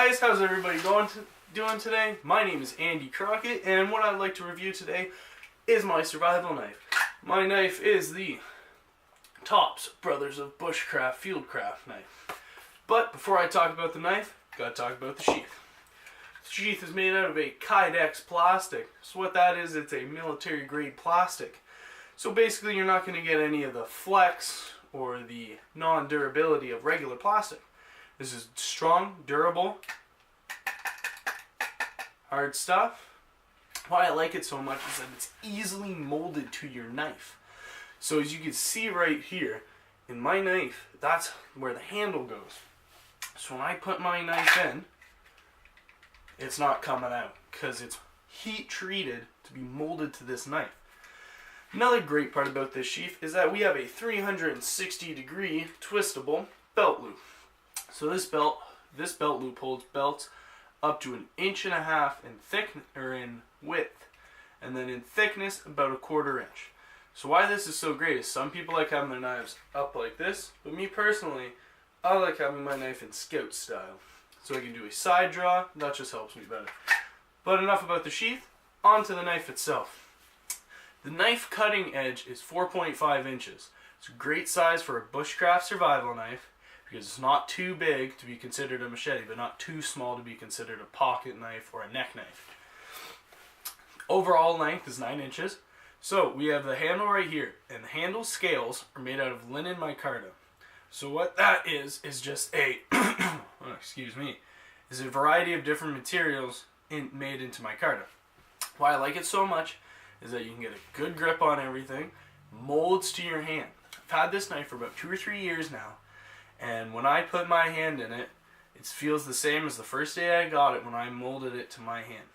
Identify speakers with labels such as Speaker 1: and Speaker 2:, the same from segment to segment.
Speaker 1: guys, how's everybody doing today? My name is Andy Crockett, and what I'd like to review today is my survival knife. My knife is the Knives Brothers of Bushcraft Fieldcraft knife. But before I talk about the knife, gotta talk about the sheath. The sheath is made out of a Kydex plastic. So what that is, it's a military grade plastic. So basically you're not going to get any of the flex or the non-durability of regular plastic. This is strong, durable, hard stuff. Why I like it so much is that it's easily molded to your knife. So as you can see right here, in my knife, that's where the handle goes. So when I put my knife in, it's not coming out because it's heat treated to be molded to this knife. Another great part about this sheath is that we have a 360-degree twistable belt loop. So this belt loop holds belts up to 1.5 inches in width, and then in thickness about 1/4 inch. So why this is so great is some people like having their knives up like this, but me personally, I like having my knife in scout style. So I can do a side draw, that just helps me better. But enough about the sheath, onto the knife itself. The knife cutting edge is 4.5 inches. It's a great size for a bushcraft survival knife because it's not too big to be considered a machete, but not too small to be considered a pocket knife or a neck knife. Overall length is 9 inches. So we have the handle right here, and the handle scales are made out of linen micarta. So what that is just a, is a variety of different materials made into micarta. Why I like it so much is that you can get a good grip on everything, molds to your hand. I've had this knife for about 2 or 3 years now, and when I put my hand in it, it feels the same as the first day I got it when I molded it to my hand.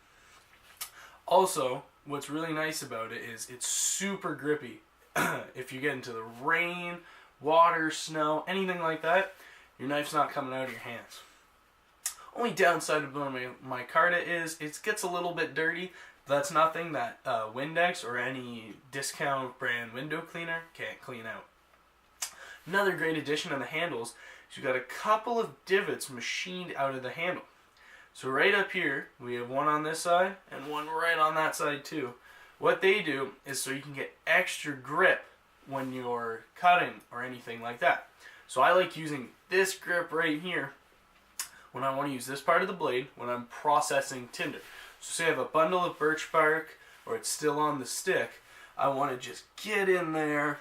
Speaker 1: Also, what's really nice about it is it's super grippy. If you get into the rain, water, snow, anything like that, your knife's not coming out of your hands. Only downside of my micarta is it gets a little bit dirty. That's nothing that Windex or any discount brand window cleaner can't clean out. Another great addition on the handles is you've got a couple of divots machined out of the handle. So right up here, we have one on this side and one right on that side too. What they do is so you can get extra grip when you're cutting or anything like that. So I like using this grip right here when I want to use this part of the blade when I'm processing tinder. So say I have a bundle of birch bark or it's still on the stick, I want to just get in there,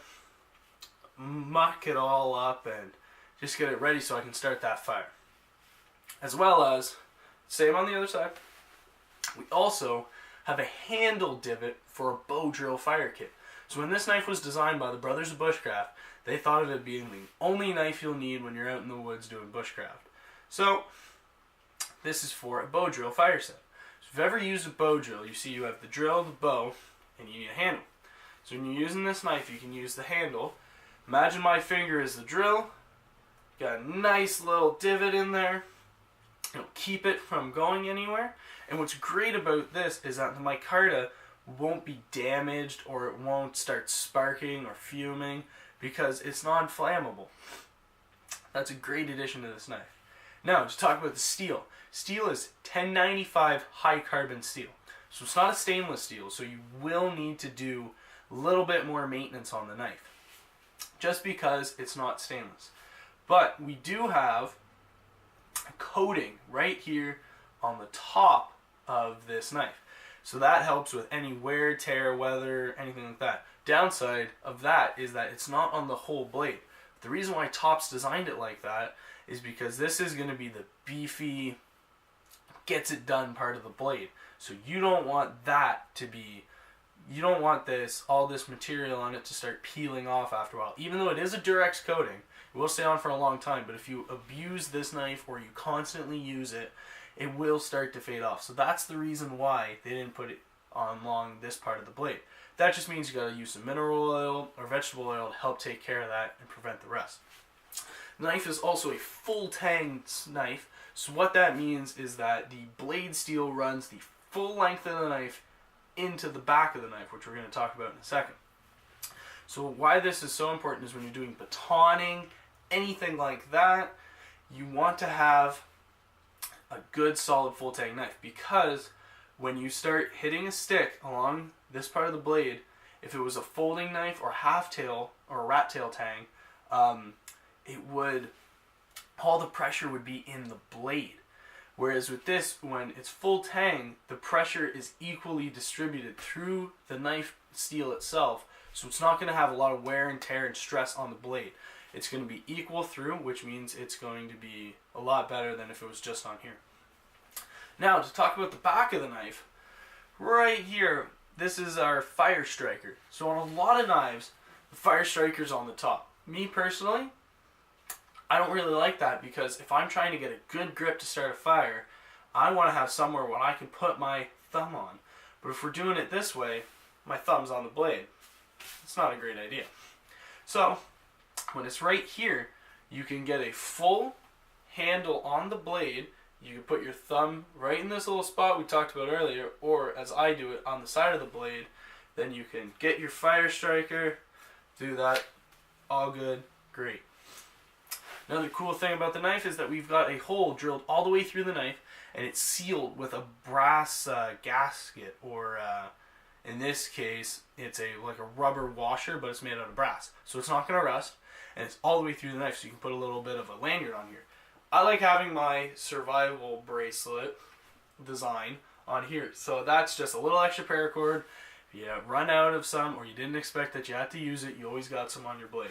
Speaker 1: muck it all up and just get it ready so I can start that fire. As well as, same on the other side, we also have a handle divot for a bow drill fire kit. So when this knife was designed by the Brothers of Bushcraft, they thought of it being the only knife you'll need when you're out in the woods doing bushcraft. So this is for a bow drill fire set. So if you've ever used a bow drill, you see you have the drill, the bow, and you need a handle. So when you're using this knife, you can use the handle. Imagine my finger is the drill. Got a nice little divot in there. It'll keep it from going anywhere. And what's great about this is that the micarta won't be damaged or it won't start sparking or fuming because it's non-flammable. That's a great addition to this knife. Now, to talk about the steel. Steel is 1095 high carbon steel. So it's not a stainless steel, so you will need to do a little bit more maintenance on the knife just because it's not stainless. But we do have a coating right here on the top of this knife. So that helps with any wear, tear, weather, anything like that. Downside of that is that it's not on the whole blade. The reason why Tops designed it like that is because this is going to be the beefy, gets it done part of the blade. So you don't want that to be, you don't want all this material on it to start peeling off after a while. Even though it is a Durex coating, it will stay on for a long time, but if you abuse this knife or you constantly use it, it will start to fade off. So that's the reason why they didn't put it on along this part of the blade. That just means you gotta use some mineral oil or vegetable oil to help take care of that and prevent the rest. The knife is also a full tang knife, so what that means is that the blade steel runs the full length of the knife into the back of the knife, which we're going to talk about in a second. So why this is so important is when you're doing batoning, anything like that, you want to have a good solid full tang knife, because when you start hitting a stick along this part of the blade, if it was a folding knife or half tail or a rat tail tang, all the pressure would be in the blade. Whereas with this, when it's full tang, the pressure is equally distributed through the knife steel itself, so it's not going to have a lot of wear and tear and stress on the blade. It's going to be equal through, which means it's going to be a lot better than if it was just on here. Now, to talk about the back of the knife, right here, this is our fire striker. So on a lot of knives, the fire striker's on the top. Me personally, I don't really like that, because if I'm trying to get a good grip to start a fire, I want to have somewhere where I can put my thumb on. But if we're doing it this way, my thumb's on the blade. It's not a great idea. So when it's right here, you can get a full handle on the blade. You can put your thumb right in this little spot we talked about earlier, or as I do it, on the side of the blade. Then you can get your fire striker, do that, all good, great. Another cool thing about the knife is that we've got a hole drilled all the way through the knife, and it's sealed with a brass gasket, or in this case, it's like a rubber washer, but it's made out of brass. So it's not going to rust, and it's all the way through the knife, so you can put a little bit of a lanyard on here. I like having my survival bracelet design on here, so that's just a little extra paracord. If you run out of some, or you didn't expect that you had to use it, you always got some on your blade.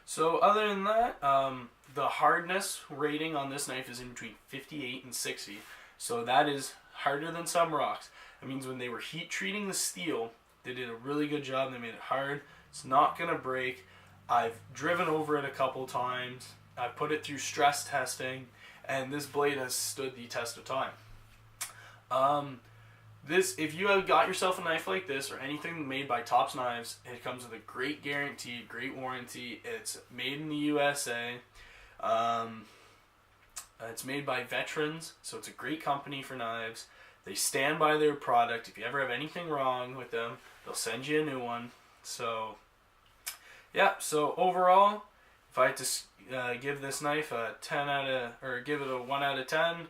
Speaker 1: So other than that, the hardness rating on this knife is in between 58 and 60. So that is harder than some rocks. That means when they were heat treating the steel, they did a really good job. They made it hard. It's not going to break. I've driven over it a couple times. I put it through stress testing, and this blade has stood the test of time. If you have got yourself a knife like this, or anything made by Tops Knives, it comes with a great guarantee, great warranty. It's made in the USA. It's made by veterans, so it's a great company for knives. They stand by their product. If you ever have anything wrong with them, they'll send you a new one. So, yeah. So overall, if I had to give this knife a 10 out of, or give it a 1 out of 10,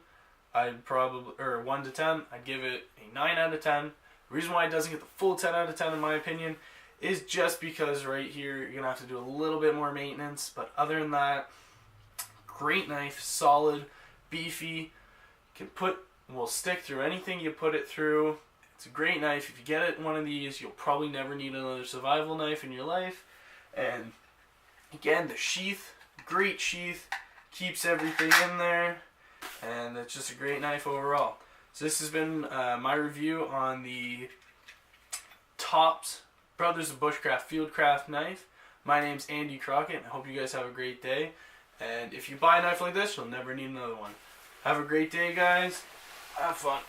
Speaker 1: I'd probably, or 1 to 10, I'd give it a 9 out of 10. The reason why it doesn't get the full 10 out of 10 in my opinion is just because right here you're going to have to do a little bit more maintenance. But other than that, great knife, solid, beefy, will stick through anything you put it through. It's a great knife. If you get it one of these, you'll probably never need another survival knife in your life. And again, the sheath, great sheath, keeps everything in there. And it's just a great knife overall. So this has been my review on the Tops Brothers of Bushcraft Fieldcraft knife. My name's Andy Crockett. I hope you guys have a great day. And if you buy a knife like this, you'll never need another one. Have a great day, guys. Have fun.